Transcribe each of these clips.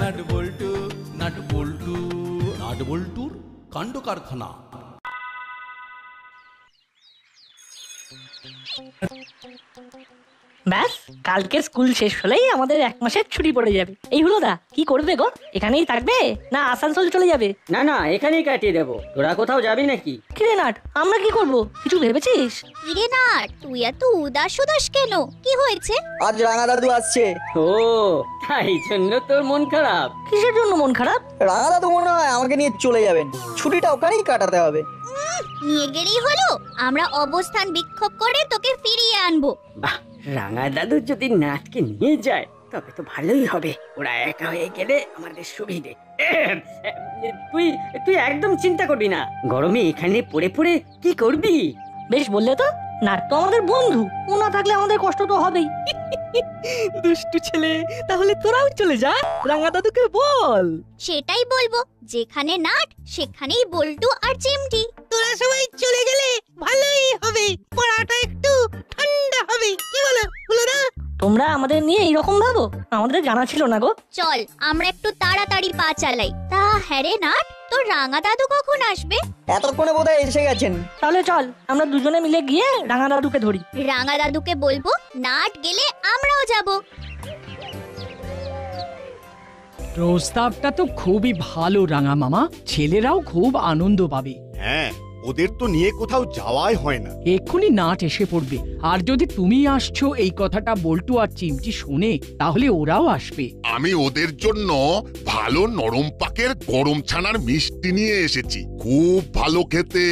Nut বল্টু, nut বল্টু, nut বল্টুর কাণ্ড কারখানা। ব্যাস, কালকে স্কুল শেষ হলেই আমাদের 1 মাসের ছুটি পড়ে যাবে। এই হলো দা, কি করবে গো? এখানেই থাকবে না আসানসোল চলে যাবে? না না, এখানেই কাটিয়ে দেবো। তোরা কোথাও যাবি নাকি? কিরে নাট, আমরা কি করব? কিছু ভেবেছিস? কিরে নাট, তুই এত উদাস উদাস কেন? কি হয়েছে? আজ রাঙা দাদু আসছে। ও, তাই জন্য তোর মন খারাপ? কিসের জন্য মন খারাপ? রাঙা দাদু মনে হয় আমাকে নিয়ে চলে যাবেন, ছুটিটা ওখানেই কাটাতে হবে। নিয়ে গেলেই হলো, আমরা অবস্থান বিক্ষোভ করে তোকে ফিরিয়ে আনবো। বাহ, রাঙা দাদু যদি নাটকে নিয়ে যায় তবে তো ভালোই হবে। ওরা একা হয়ে গেলে আমাদের সুবিধে। তুই তুই একদম চিন্তা করবি না। গরমে এখানে পড়ে পড়ে কি করবি? বেশ বললে তো, নাট তো আমাদের বন্ধু, ও না থাকলে আমাদের কষ্ট তো হবেই। দুষ্টু ছেলে, তাহলে তোরাও চলে যা, রাঙা দাদুকে বল। সেটাই বলবো, যেখানে নাট সেখানেই বল্টু আর চিমটি। তোরা সবাই চলে গেলে ভালোই হবে, পড়াটা একটু ঠান্ডা হবে। কি বলো না? তোমরা আমাদের নিয়ে এইরকম ভাবো, আমাদের জানা ছিল না গো। চল আমরা একটু তাড়াতাড়ি পা চালাই। তা হ্যাঁ রে নাট, তোর রাঙা দাদু কখন আসবে? এতক্ষণে বোধহয় এসে গেছেন। তাহলে চল আমরা দুজনে মিলে গিয়ে রাঙা দাদুকে ধরি। রাঙা দাদুকে বলবো নাট গেলে আমরাও যাব। প্রস্তাবটা তো খুবই ভালো রাঙা মামা, ছেলেরাও খুব আনন্দ পাবে। হ্যাঁ, ওদের তো নিয়ে কোথাও যাওয়াই হয় না। এক্ষুনি নাট এসে পড়বে, আর যদি তুমি আসছো এই কথাটা বল্টু আর চিমটি শোনে তাহলে ওরাও আসবে। আমি ওদের জন্য ভালো নরম পাকের গরম ছানার মিষ্টি নিয়ে এসেছি, খুব ভালো খেতে।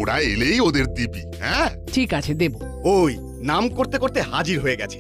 ওরা এলেই ওদের দিবি। হ্যাঁ ঠিক আছে, দেব। ওই নাম করতে করতে হাজির হয়ে গেছে।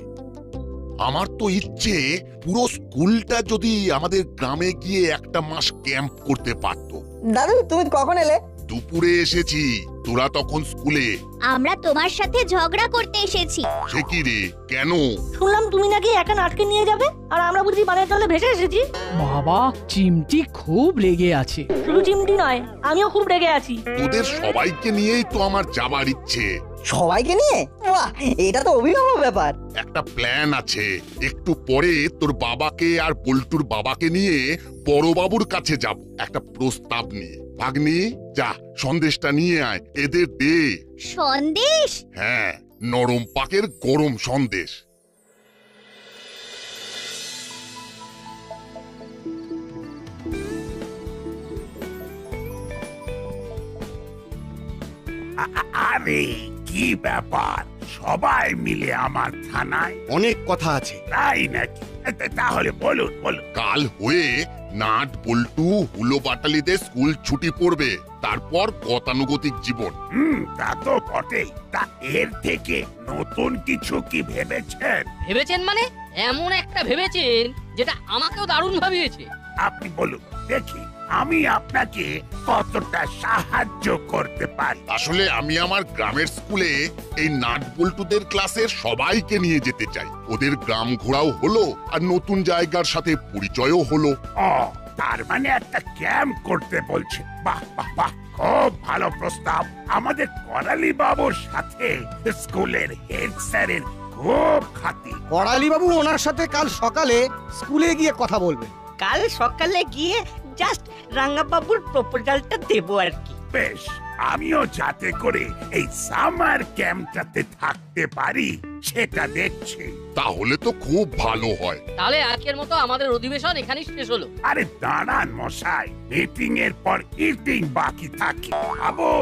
আমার তো ইচ্ছে পুরো স্কুলটা যদি আমাদের গ্রামে গিয়ে 1 মাস ক্যাম্প করতে পারতো। দাদু তুমি কখন এলে? দুপুরে এসেছি, তোরা তখন স্কুলে। আমরা তোমার সাথে ঝগড়া করতে এসেছি। সে কি রে, কেন? শুনলাম তুমি নাকি একা নাটকে নিয়ে যাবে, আর আমরা বুঝি বানের জলে ভেসে এসেছি। বাবা, চিমটি খুব রেগে আছে। শুধু চিমটি নয়, আমিও খুব রেগে আছি। তোদের সবাইকে নিয়েই তো আমার যাবার ইচ্ছে। সবাইকে নিয়ে? বাহ, এটা তো অভিনব ব্যাপার। একটা প্ল্যান আছে। একটু পরে তোর বাবাকে আর বল্টুর বাবাকে নিয়ে বড়বাবুর কাছে যাব একটা প্রস্তাব নিয়ে। ভাগ্নি, যা সন্দেশটা নিয়ে আয়, এদের দে। সন্দেশ? হ্যাঁ, নরম পাকের গরম সন্দেশ। আরে কি ব্যাপার, সবাই মিলে আমার থানায়? অনেক কথা আছে। তাই নাকি? তাহলে বলুন বলুন। কাল হয়ে নাট বল্টু হুলো বাটালিদের স্কুল ছুটি পড়বে, তারপর গতানুগতিক জীবন। তা তো বটেই। তা এর থেকে নতুন কিছু কি ভেবেছেন? ভেবেছেন মানে? এমন একটা ভেবেছেন যেটা আমাকেও দারুণ ভাবিয়েছে। আপনি বলুন দেখি, আমি আপনাকে কতটা সাহায্য করতে পারি। আসলে আমি আমার গ্রামের স্কুলে এই নাট বল্টুদের ক্লাসের সবাইকে নিয়ে যেতে চাই। ওদের গ্রাম ঘোরাও হলো আর নতুন জায়গার সাথে পরিচয়ও হলো। ও, তার মানে একটা ক্যাম্প করতে বলছে। বাহ বাহ বাহ, খুব ভালো প্রস্তাব। আমাদের করালি বাবুর সাথে স্কুলের হেড স্যারের খুব খাতি। করালি বাবু ওনার সাথে কাল সকালে স্কুলে গিয়ে কথা বলবেন। কাল সকালে গিয়ে জাস্ট রাঙা বাবুর প্রপোজালটা দেবো আর কি। বেশ, আমিও যাতে করে এই সামার ক্যাম্পটাতে থাকতে পারি সেটা দেখছি। তাহলে তো খুব ভালো হয়। তাহলে আজকের মতো আমাদের অধিবেশন এখানেই শেষ হলো। আরে দাঁড়ান মশাই, মিটিং এর পর ইটিং বাকি থাকে। আবো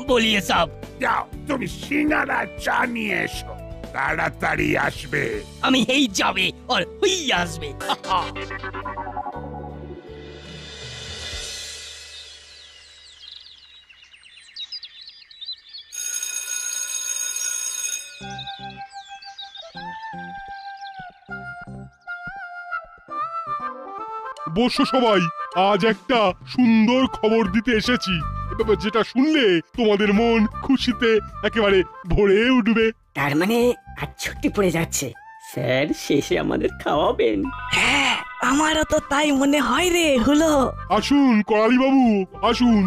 বলিয়ে সব। যাও, তুমি সিঙ্গারা চা নিয়ে এসো, তাড়াতাড়ি আসবে। আমি এই যাবে আর ওই আসবে। বসো সবাই, আজ একটা সুন্দর খবর দিতে এসেছি, যেটা শুনলে তোমাদের মন খুশিতে একেবারে ভরে উঠবে। তার মানে আজ ছুটি পড়ে যাচ্ছে, স্যার শেষে আমাদের খাওয়াবেন। হ্যাঁ, আমারও তো তাই মনে হয় রে হলো। আসুন করালি বাবু, আসুন,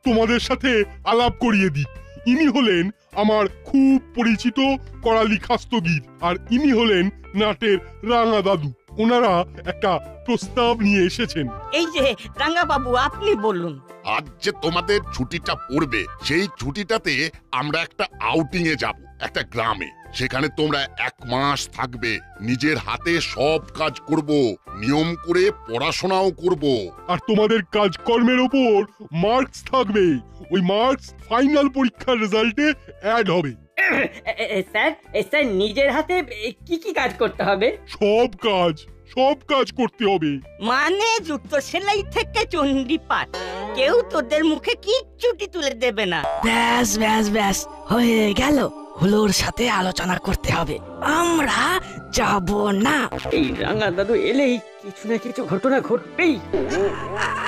তোমাদের সাথে আলাপ করিয়ে দিই। ইনি হলেন আমার খুব পরিচিত করালি খাস্তগির, আর ইনি হলেন নাটের রাঙা দাদু। ওনারা একটা প্রস্তাব নিয়ে এসেছেন। এই যে রাঙ্গা বাবু, আপনি বলুন। আজ যে তোমাদের ছুটিটা পড়বে, সেই ছুটিটাতে আমরা একটা আউটিং এ যাব, একটা গ্রামে। সেখানে তোমরা 1 মাস থাকবে, নিজের হাতে সব কাজ করব, নিয়ম করে পড়াশোনাও করব। আর তোমাদের কাজকর্মের ওপর মার্কস থাকবে। ওই মার্কস ফাইনাল পরীক্ষার রেজাল্টে অ্যাড হবে। স্যার নিজের হাতে কি কি কাজ করতে হবে? সব কাজ করতে হবে। মানে জুতো সেলাই থেকে চণ্ডী পাঠ, কেউ তোদের মুখে কিচ্ছুটি তুলে দেবে না। ব্যাস ব্যাস ব্যাস, হয়ে গেল। হুলোর সাথে আলোচনা করতে হবে, আমরা যাব না। এই রাঙা দাদু এলেই কিছু না কিছু ঘটনা ঘটবেই।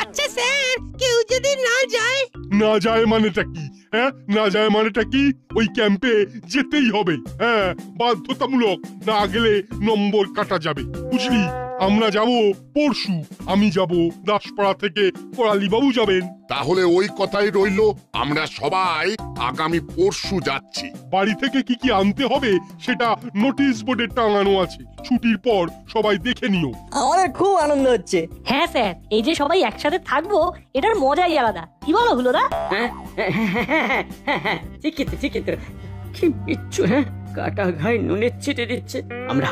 আচ্ছা স্যার, কেউ যদি না যায়? না যায় মানেটা কি? হ্যাঁ, না যায় মানেটা কি? ওই ক্যাম্পে যেতেই হবে। হ্যাঁ, বাধ্যতামূলক। না গেলে নম্বর কাটা যাবে, বুঝলি? আমরা যাব পরশু। আমি যাব দাসপাড়া থেকে, করালি বাবু যাবেন। তাহলে ওই কথাই রইল, আমরা সবাই আগামী পরশু যাচ্ছি। বাড়ি থেকে কি কি আনতে হবে সেটা নোটিশ বোর্ডে টাঙানো আছে। ছুটির পর সবাই দেখে নিও। আমাদের খুব আনন্দ হচ্ছে। হ্যাঁ স্যার, এই যে সবাই একসাথে থাকবো, এটার মজাই আলাদা। কি বলো হুলোদা? ঠিকই তো। কি বিচ্ছু, হ্যাঁ, কাটা ঘায়ে নুনের ছিটে দিচ্ছে। আমরা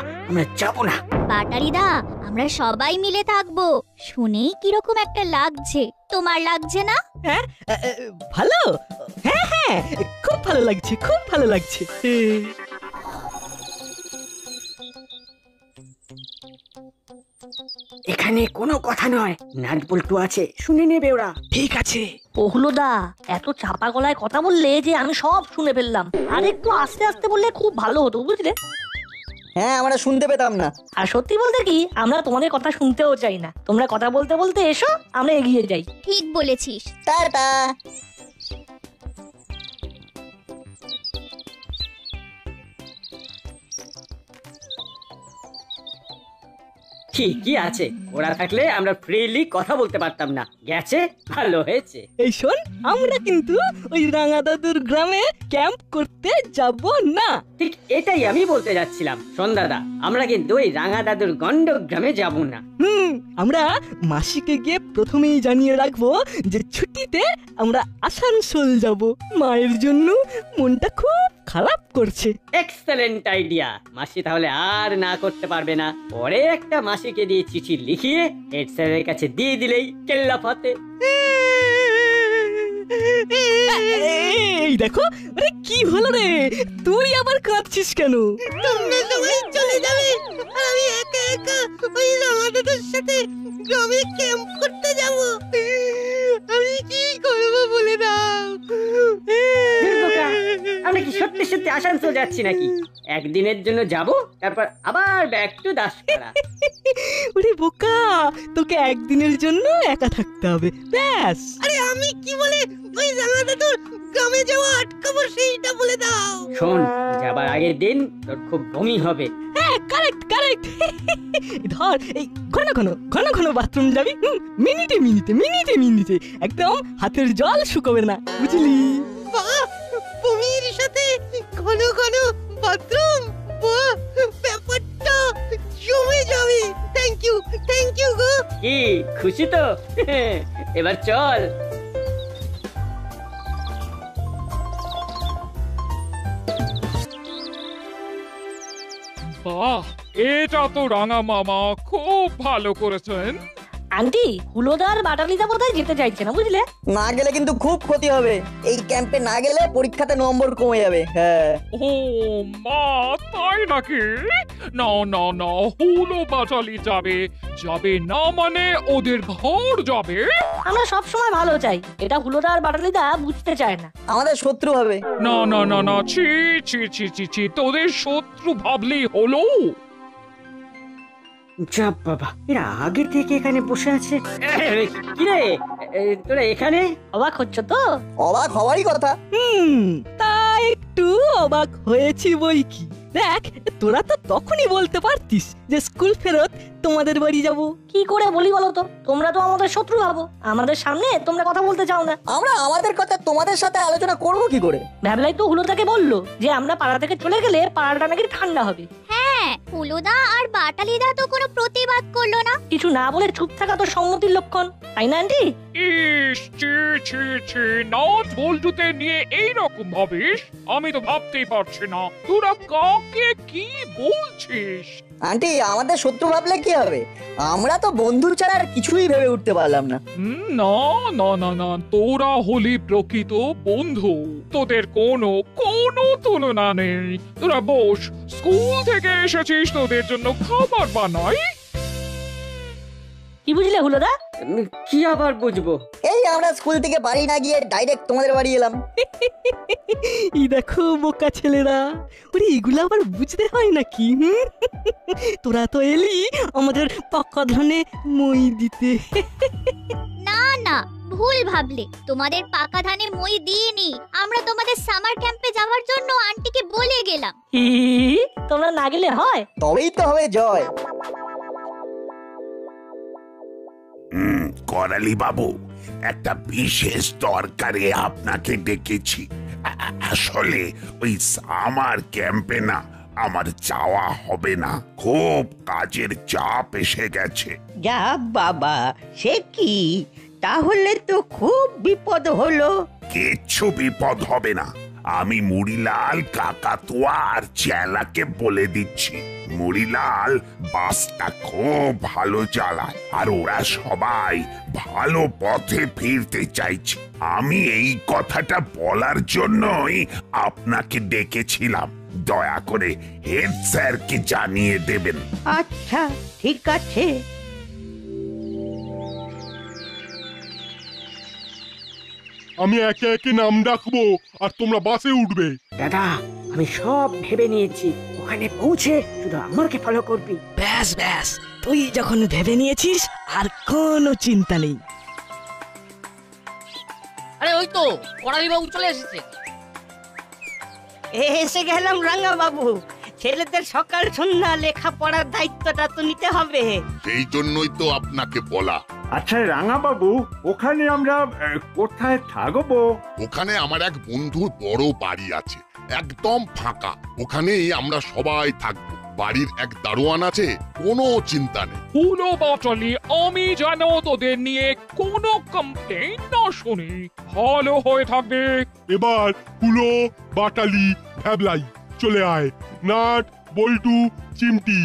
যাবো না। বাটালিদা, আমরা সবাই মিলে থাকবো। শুনেই কিরকম একটা লাগছে, তোমার লাগছে না? হ্যাঁ, ভালো। হ্যাঁ, খুব ভালো লাগছে, খুব ভালো লাগছে। এখানে কোনো কথা নয়, নাট বল্টু আছে, শুনে নেবে ওরা। ঠিক আছে। ও হুলোদা, এত চাপা গলায় কথা বললে যে আমি সব শুনে ফেললাম। আর একটু আস্তে আস্তে বললে খুব ভালো হতো, বুঝলে? হ্যাঁ, আমরা শুনতে পেতাম না। আর সত্যি বলতে কি, আমরা তোমাদের কথা শুনতেও চাই না। তোমরা কথা বলতে বলতে এসো, আমরা এগিয়ে যাই। ঠিক বলেছিস। টাটা। ঠিকই আছে, ওরা থাকলে আমরা ফ্রিলি কথা বলতে পারতাম না। গেছে, ভালো হয়েছে। এই শোন, আমরা কিন্তু ওই রাঙা দাদুর গ্রামে ক্যাম্প করতে যাব না। ঠিক এটাই আমি বলতে যাচ্ছিলাম। শোন দাদা, আমরা কিন্তু ওই রাঙা দাদুর গন্ড গ্রামে যাব না। আমরা মাসিকে গিয়ে প্রথমেই জানিয়ে রাখবো যে ছুটিতে আমরা আসানসোল যাব। মায়ের জন্য মনটা খুব খারাপ করছে। Excellent idea. মাসি তাহলে আর না করতে পারবে না। পরে একটা মাসিকে দিয়ে চিঠি লিখিয়ে হেড স্যারের কাছে দিয়ে দিলেই কেল্লা ফাতে। এই দেখো, আরে কি হলো রে? তুই আবার কাঁদছিস কেন? তোমরা সবাই চলে যাবে, আর আমি একা একা ওই রাঙা দাদুর সাথে গ্রামে ক্যাম্প করতে যাব। আমি কি করবো বলে দাও। আমরা কি সত্যি সত্যি আসানসোল যাচ্ছি নাকি? একদিনের জন্য যাব, তারপর আবার ব্যাক টু দাসপাড়া। ওরে বোকা, তোকে একদিনের জন্য একা থাকতে হবে, ব্যাস। আরে আমি কি বলে ওই রাঙা দাদুর গ্রামে যাওয়া আটকাবো সেইটা বলে দাও। শোন, যাবার আগের দিন তোর খুব বমি হবে। হ্যাঁ, কারেক্ট। ধর, এই ঘন ঘন বাথরুম যাবি। মিনিটে একদম হাতের জল শুকোবে না, বুঝলি? বাহ, বমির সাথে ঘন ঘন বাথরুম, বাহ, ব্যাপারটা জমে যাবে। থ্যাংক ইউ গো। কি খুশি তো? এবার চল। বাহ, এটা তো রাঙা মামা খুব ভালো করেছেন। আন্টি, হুলোদার বাটালিদা বোধহয় যেতে চাইছে না, বুঝলে? না গেলে কিন্তু খুব ক্ষতি হবে। এই ক্যাম্পে না গেলে পরীক্ষাতে নম্বর কমে যাবে। হ্যাঁ। ও মা, তাই নাকি? না, হুলো বাটালি যাবে না মানে ওদের ঘর যাবে। আমরা সব সময় ভালো চাই, এটা হুলোদার বাটালিদা বুঝতে চায় না। আমাদের শত্রু হবে। না, ছি, তোদের শত্রু ভাবলেই হলো। যা বাবা, এরা আগে থেকে এখানে বসে আছে। কিরে, তোরা এখানে? অবাক হচ্ছ তো? অবাক হওয়ারই কথা। তা একটু অবাক হয়েছি বই কি। দেখ তোরা তো তখনই বলতে পারতিস যে স্কুল ফেরত তোমাদের বাড়ি যাব। কি করে বলি বলো তো? তোমরা তো আমাদের শত্রু ভাবো, আমাদের সামনে তোমরা কথা বলতে চাও না। আমরা আমাদের কথা তোমাদের সাথে আলোচনা করব কি করে? ভ্যাবলাই তো হুলোদাকে বললো যে আমরা পাড়া থেকে চলে গেলে পাড়াটা নাকি ঠান্ডা হবে। হ্যাঁ, হুলোদা আর বাটালিদা তো কোনো প্রতিবাদ করলো না। কিছু না বলে চুপ থাকা তো সম্মতির লক্ষণ, তাই না আন্টি? ইস, ছি ছি ছি, নাট বল্টুতে নিয়ে এইরকম ভাবিস? আমি তো ভাবতেই পারছি না তোরা কাকে কি বলছিস। আন্টি আমাদের শত্রু ভাবলে কি হবে? আমরা তো বন্ধু ছাড়া আর কিছুই ভেবে উঠতে পারলাম না। না না না না, তোরা হলি প্রকৃত বন্ধু, তোদের কোনো তুলনা নেই। তোরা বস, স্কুল থেকে এসেছিস, তোদের জন্য খাবার বানাই। কি বুঝলে হুলোদা? কি আবার বুঝবো? এই আমরা স্কুল থেকে বাড়ি না গিয়ে ডাইরেক্ট তোমাদের বাড়ি এলাম। এই দেখো বোকা ছেলেরা, ওরে এগুলো আবার বুঝতে হয় নাকি? তোরা তো এলি আমাদের পাকা ধানে মই দিতে। না না, ভুল ভাবলে। তোমাদের পাকা ধানে মই দিইনি, আমরা তোমাদের সামার ক্যাম্পে যাওয়ার জন্য আন্টিকে বলে গেলাম। তোমরা না গেলে হয়? তবেই তো হবে জয়। করালি বাবু, একটা বিশেষ দরকারে আপনাকে ডেকেছি। আসলে ওই সামার ক্যাম্পে না আমার যাওয়া হবে না, খুব কাজের চাপ এসে গেছে। যা বাবা, সে কি? তাহলে তো খুব বিপদ হলো। কিচ্ছু বিপদ হবে না, আমি মুড়িলাল, কাকাতুয়া আর চেলাকে বলে দিচ্ছি। মুড়িলাল বাসটা খুব ভালো চালায় আর ওরা সবাই ভালো পথে ফিরতে চাইছে। আমি এই কথাটা বলার জন্যই আপনাকে ডেকেছিলাম। দয়া করে হেড স্যারকে জানিয়ে দেবেন। আচ্ছা ঠিক আছে। আমি একে একে নাম ডাকবো আর তোমরা বাসে উঠবে। দাদা, আমি সব ভেবে নিয়েছি, ওখানে পৌঁছে শুধু আমাকে ফলো করবি। ব্যাস ব্যাস, তুই যখন ভেবে নিয়েছিস আর কোনো চিন্তা নেই। আরে ওই তো করালি বাবু চলে এসেছে। এসে গেলাম রাঙা বাবু। ছেলেদের সকাল সন্ধ্যা লেখাপড়ার দায়িত্বটা তো নিতে হবে। সেই জন্যই তো আপনাকে বলা। আচ্ছা রাঙা বাবু, ওখানে আমরা কোথায় থাকবো? ওখানে আমার এক বন্ধুর বড় বাড়ি আছে, একদম ফাঁকা। ওখানেই আমরা সবাই থাকবো। বাড়ির এক দারোয়ান আছে, কোনো চিন্তা নেই। হুলো বাটালি, আমি যেন তোদের নিয়ে কোনো কমপ্লেইন না শুনি, ভালো হয়ে থাকবে। এবার হুলো, বাটালি, ভ্যাবলাই চলে আয়। নাট, বল্টু, চিমটি।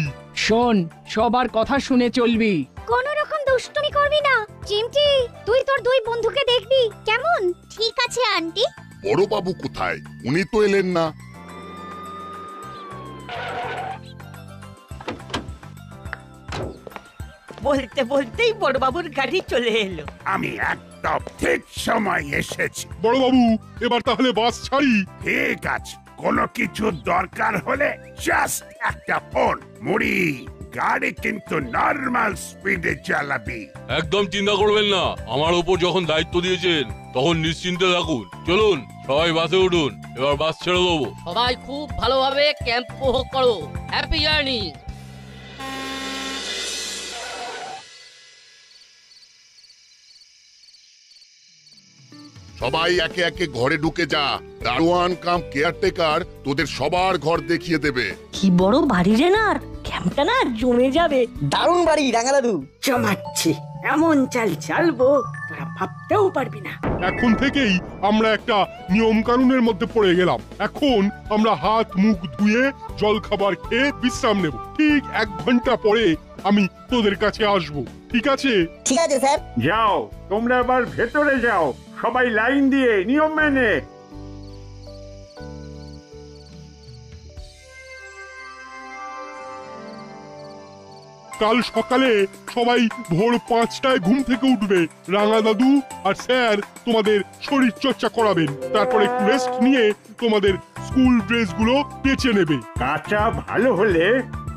শোন, সবার কথা শুনে চলবি। কোন রকম দুষ্টুমি করবি না। চিমটি, তুই তোর দুই বন্ধুকে দেখবি কেমন? ঠিক আছে আন্টি। বড় বাবু কোথায়? উনি তো এলেন না। বলতে বলতেই বড়বাবুর গাড়ি চলে এলো। আমি একদম ঠিক সময় এসেছি। বড় বাবু, এবার তাহলে বাস ছাড়ি? ঠিক আছে, কোনো কিছু দরকার হলে জাস্ট একটা ফোন। মুড়ি, গাড়ি কিন্তু নরমাল স্পিডে চালাবি। একদম চিন্তা করবেন না, আমার উপর যখন দায়িত্ব দিয়েছেন তখন নিশ্চিন্তে থাকুন। চলুন সবাই বাসে উঠুন, এবার বাস ছেড়ে দেবো। সবাই খুব ভালোভাবে ক্যাম্প উপভোগ করো। Happy journey. সবাই একে একে ঘরে ঢুকে যা। দারোয়ান কাম কেয়ারটেকার তোদের সবার ঘর দেখিয়ে দেবে। কি বড় বাড়ি রে নাট, ক্যাম্পটা না জমে যাবে। দারুণ বাড়ি রাঙা দাদু। জমাচ্ছি, এমন চাল চালবো তোরা ভাবতেও পারবি না। এখন থেকেই আমরা একটা নিয়ম কানুনের মধ্যে পড়ে গেলাম। এখন আমরা হাত মুখ ধুয়ে জল খাবার খেয়ে বিশ্রাম নেব। ঠিক 1 ঘন্টা পরে আমি তোদের কাছে আসব, ঠিক আছে? ঠিক আছে স্যার। যাও, তোমরা আবার ভেতরে যাও, সবাই লাইন দিয়ে নিয়ম মেনে। কাল সকালে সবাই ভোর 5টায় ঘুম থেকে উঠবে। রাঙা দাদু আর স্যার তোমাদের শরীর চর্চা করাবেন, তারপর একটু রেস্ট নিয়ে তোমাদের স্কুল ড্রেসগুলো কেচে নেবে। কাঁচা ভালো হলে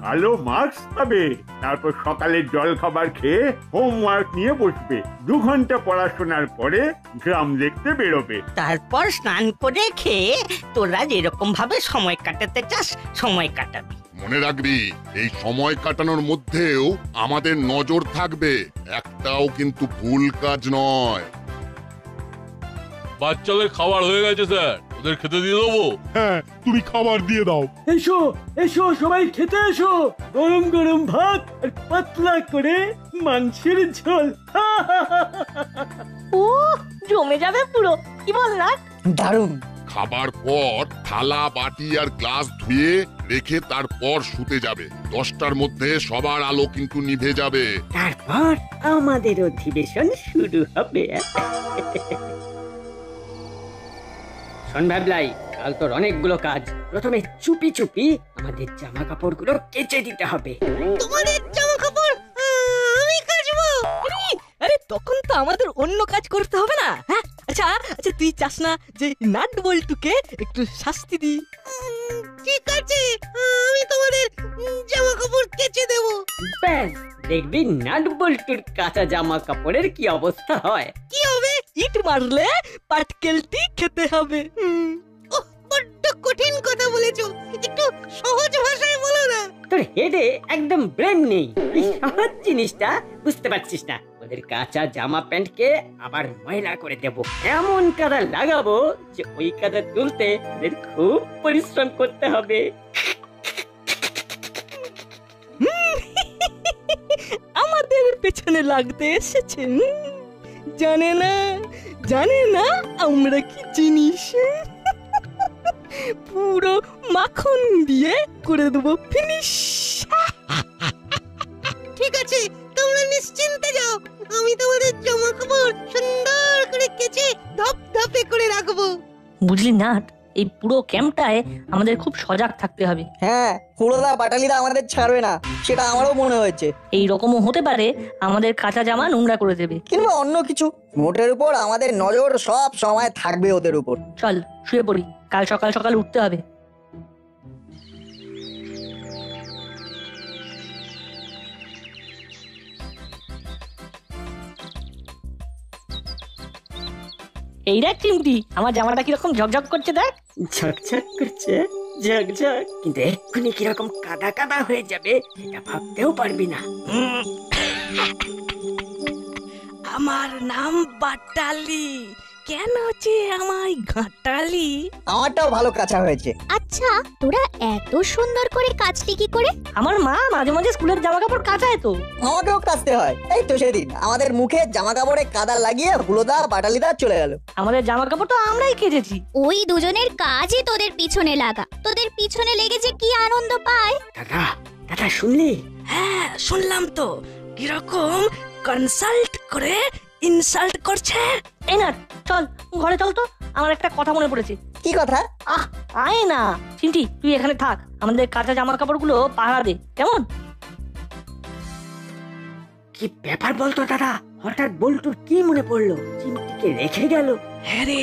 ভালো মার্কস পাবে। তারপর সকালে জল খাবার খেয়ে হোমওয়ার্ক নিয়ে বসবে। 2 ঘন্টা পড়াশোনার পরে গ্রাম দেখতে বেরোবে। তারপর স্নান করে খেয়ে তোরা যেরকম ভাবে সময় কাটাতে চাস সময় কাটাবি। মনে রাখবি, এই সময় কাটানোর মধ্যেও আমাদের নজর থাকবে, একটাও কিন্তু ভুল কাজ নয়। বাচ্চাদের খাবার হয়ে গেছে স্যার, ওদের খেতে দিয়ে দেবো। হ্যাঁ, তুমি খাবার দিয়ে দাও। এসো এসো সবাই খেতে এসো, গরম গরম ভাত আর পাতলা করে মাংসের ঝোল। ও জমে যাবে পুরো, কি বল না? দারুণ। খাবার পর থালা বাটি আর গ্লাস ধুয়ে রেখে তারপর শুতে যাবে। 10টার মধ্যে সবার আলো কিন্তু নিভে যাবে। তারপর আমাদের অধিবেশন শুরু হবে। শোন ভাবলাই, কাল তোর অনেকগুলো কাজ। প্রথমে চুপি চুপি আমাদের জামা কাপড়গুলো কেচে দিতে হবে। তোমাদের জামা কাপড় আমি কাচবো? আরে তখন তো আমাদের অন্য কাজ করতে হবে না? হ্যাঁ, আচ্ছা আচ্ছা, তুই চাস না যে নাট বল্টুকে একটু শাস্তি দি? ঠিক আছে, আমি তোমাদের জামা কাপড় কেচে দেবো। ব্যাস, দেখবি নাট বল্টুর কাঁচা জামা কাপড়ের কি অবস্থা হয়। কি হবে? ইট মারলে পাটকেলটি খেতে হবে। বড্ড কঠিন কথা বলেছো, একটু সহজ ভাষায় বলো না। তোর হেডে একদম ব্রেন নেই, এই সহজ জিনিসটা বুঝতে পারছিস না। ওদের কাঁচা জামা প্যান্টকে আবার ময়লা করে দেব, এমন কাদা লাগাবো যে ওই কাদা তুলতে ওদের খুব পরিশ্রম করতে হবে। আমাদের পেছনে লাগতে এসেছে, জানে না আমরা কি জিনিস। পুরো মাখন দিয়ে করে দেবো ফিনিশ। ঠিক আছে, তোমরা নিশ্চিন্তে যাও, আমি তোমাদের জামা কাপড় সুন্দর করে কেচে ধপধপে করে রাখবো। বুঝলি নাট, এই পুরো ক্যাম্পটায় আমাদের খুব সজাগ থাকতে হবে। হ্যাঁ, হুড়োদা বাটালিরা আমাদের ছাড়বে না, সেটা আমারও মনে হয়েছে। এই রকমও হতে পারে আমাদের কাঁচা জামা নোংরা করে দেবে, কিংবা অন্য কিছু। মোটের উপর আমাদের নজর সব সময় থাকবে ওদের উপর। চল শুয়ে পড়ি, কাল সকাল সকাল উঠতে হবে। এই দেখ চিমটি, আমার জামাটা কিরকম ঝকঝক করছে দেখ। ঝকঝক করছে, ঝকঝক, কিন্তু এক্ষুনি কিরকম কাদা কাদা হয়ে যাবে এটা ভাবতেও পারবি না। আমার নাম বাটালি, কেন যে আমায় ঘাটালি? আমারটাও ভালো কাঁচা হয়েছে। আচ্ছা, তোরা এত সুন্দর করে কাচলি কি করে? আমার মা মাঝে মাঝে স্কুলের জামা কাপড় কাচায় তো। আমাকেও কাচতে হয়। এই তো সেদিন আমাদের মুখে জামা কাপড়ে কাদা লাগিয়ে হুলোদা বাটালিদা চলে গেল। আমাদের জামা কাপড় তো আমরাই কেচেছি। ওই দুজনের কাজই তোদের পিছনে লাগা, তোদের পিছনে লেগে যে কি আনন্দ পায়। দাদা শুনলি? হ্যাঁ শুনলাম তো, কিরকম কনসাল্ট করে ইনসাল্ট করছে। এই না, চল ঘরে চল তো, আমার একটা কথা মনে পড়েছে। কি কথা? আয় না চিমটি, তুই এখানে থাক, আমাদের কাঁচা জামা কাপড়গুলো পাহারা দে, কেমন? কি ব্যাপার বলতো দাদা, হঠাৎ বল্টুর কি মনে পড়লো? চিমটিকে রেখে গেল। হ্যাঁ রে,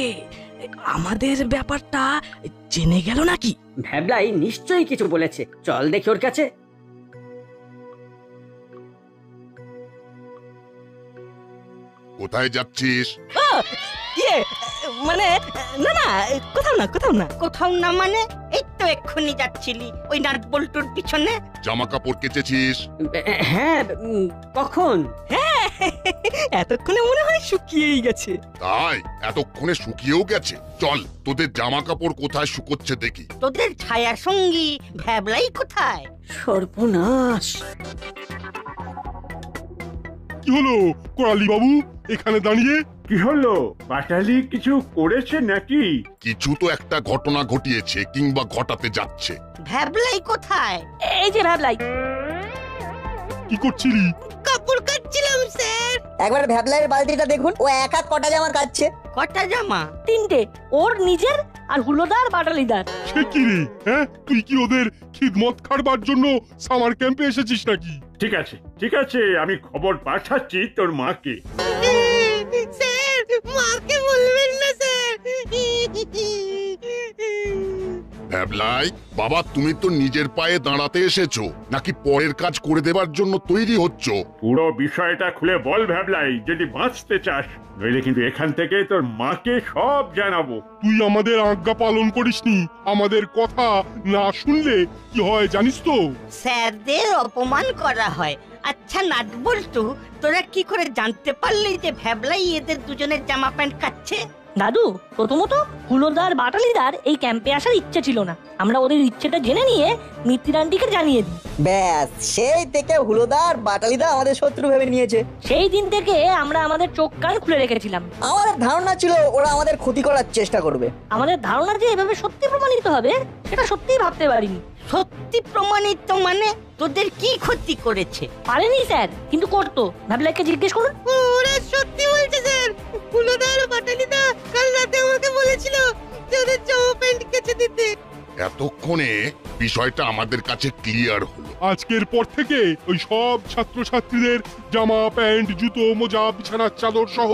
আমাদের ব্যাপারটা জেনে গেল নাকি? ভ্যাবলাই নিশ্চয়ই কিছু বলেছে, চল দেখি ওর কাছে। কোথায় যাচ্ছিস? ইয়ে মানে না, কোথাও না মানে এই তো এক্ষুনি যাচ্ছিলি ওই নাট বল্টুর পিছনে। জামা কাপড় কেচেছিস? হ্যাঁ, কখন? হ্যাঁ, এতক্ষণে মনে হয় শুকিয়েই গেছে। তাই? এতক্ষণে শুকিয়েও গেছে? চল তোদের জামা কাপড় কোথায় শুকোচ্ছে দেখি। তোদের ছায়া সঙ্গী ভ্যাবলাই কোথায়? সর্বনাশ! কি হলো করালি বাবু এখানে দাঁড়িয়ে? কি হলো, বাটালি কিছু করেছে নাকি? কিছু তো একটা ঘটনা ঘটিয়েছে কিংবা ঘটাতে যাচ্ছে। ভ্যাবলাই কোথায়? এই যে ভ্যাবলাই। কি করছিলি? কাপড় কাচ্ছিলাম স্যার। একবার ভ্যাবলাইয়ের বালতিটা দেখুন, ও একা কটা জামা কাচ্ছে। কটা জামা? 3টে, ওর নিজের আর হুলোদার বাটালিদার। সে কি রে, হ্যাঁ তুই কি ওদের খিদমত খাড়বার জন্য সামার ক্যাম্পে এসেছিস নাকি? ঠিক আছে, আমি খবর পাঠাচ্ছি তোর মাকে। স্যার, মাকে বলবেন না স্যার। ভ্যাবলাই, বাবা তুমি তো নিজের পায়ে দাঁড়াতে এসেছো নাকি পরের কাজ করে দেবার জন্য তৈরি হচ্ছ? পুরো বিষয়টা খুলে বল ভ্যাবলাই, যদি বাঁচতে চাস, নইলে কিন্তু এখান থেকে তোর মাকে সব জানাবো। তুই আমাদের আজ্ঞা পালন করিসনি, আমাদের কথা না শুনলে কি হয় জানিস তো? স্যারদের অপমান করা হয়। আচ্ছা নাটবল্টু, তোরা কি করে জানতে পারলি যে ভ্যাবলাই এদের দুজনের জামা প্যান্ট কাচ্ছে? দাদু, প্রথমত হুলোদার বাটালিদার এই ক্যাম্পে আসার ইচ্ছে ছিল না। আমরা ওদের ইচ্ছেটা জেনে নিয়ে মিত্তির আন্টিকে জানিয়ে দিই। ব্যাস, সেই থেকে হুলোদার বাটালিদা আমাদের শত্রু ভেবে নিয়েছে। সেই দিন থেকে আমরা আমাদের চোখ কান খুলে রেখেছিলাম। আমাদের ধারণা ছিল ওরা আমাদের ক্ষতি করার চেষ্টা করবে। আমাদের ধারণা যে এভাবে সত্যি প্রমাণিত হবে সেটা সত্যিই ভাবতে পারিনি। সত্যি প্রমাণিত মানে? তোদের কি ক্ষতি করেছে? পারেনি স্যার, কিন্তু করতো। ভ্যাবলাইকে জিজ্ঞেস করুন। ওরা সত্যি বলছে স্যার। হুলোদার বাটালিদা কাল রাতে আমাকে বলেছিল যে ওদের জামা প্যান্ট কেচে দিতে। এতক্ষণে বিষয়টা আমাদের কাছে ক্লিয়ার হলো। আজকের পর থেকে ওই সব ছাত্রছাত্রীদের জামা প্যান্ট, জুতো, মোজা, বিছানার চাদর সহ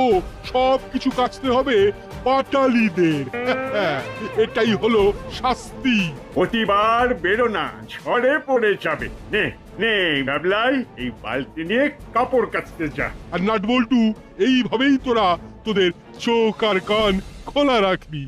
সব কিছু কাচতে হবে বাটালিদের। এটাই হলো শাস্তি। প্রতিবার বেরো না, ঝড়ে পড়ে যাবে। নে নে ভ্যাবলাই, এই বালতি নিয়ে কাপড় কাচতে যা। আর নাটবল্টু, এইভাবেই তোরা তোদের চোখ আর কান খোলা রাখবি।